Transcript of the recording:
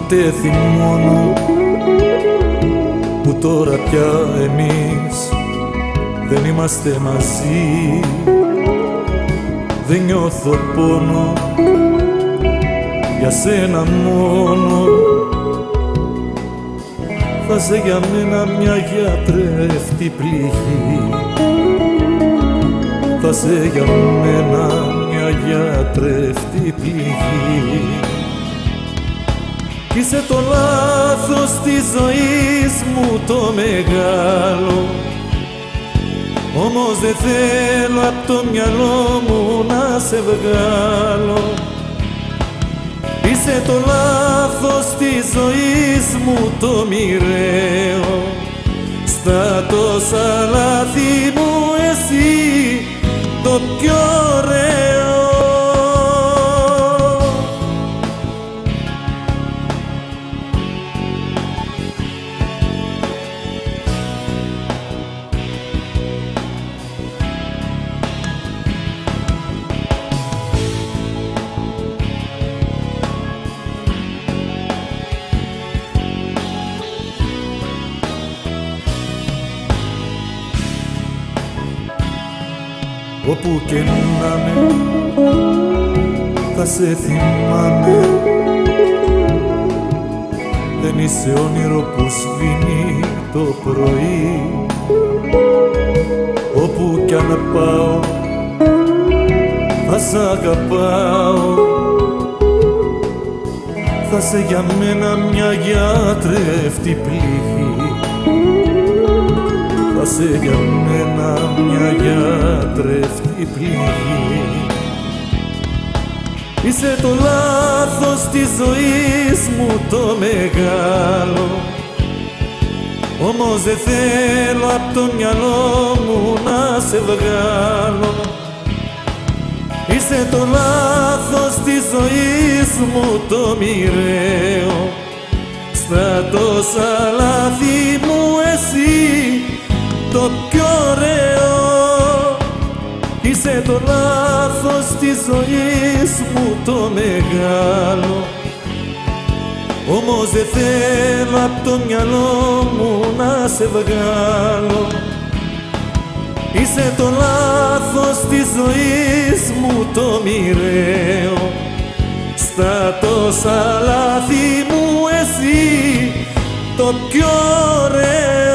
ποτέ θυμώνω που τώρα πια εμείς δεν είμαστε μαζί. Δεν νιώθω πόνο για σένα μόνο, θα είσαι για μένα μια γιατρεύτη πληγή. Θα είσαι για μένα μια γιατρεύτη πληγή. Κι είσαι το λάθος της ζωής μου το μεγάλο, όμως δεν θέλω απ' το μυαλό μου να σε βγάλω. Είσαι το λάθος της ζωής μου το μοιραίο, στα τόσα λάθη μου εσύ το πιο ωραίο. Όπου και να'μαι θα σε θυμάμαι. Δεν είσαι όνειρο που σβήνει το πρωί. Όπου κι αν πάω θα σ' αγαπάω. Θα σε για μένα μια γιατρεύτη πληγή. Θα σε για μένα μια γιατρεύτη πληγή. Είσαι το λάθος της ζωής μου το μεγάλο, όμως δεν θέλω απ' το μυαλό μου να σε βγάλω. Είσαι το λάθος της ζωής μου το μοιραίο, στα τόσα λάθη μου εσύ το πιο ωραίο. Είσαι το λάθος της ζωής μου το μεγάλο, όμως δεν θέλω απ' το μυαλό μου να σε βγάλω. Είσαι το λάθος της ζωής μου το μοιραίο, στα τόσα λάθη μου εσύ το πιο ωραίο.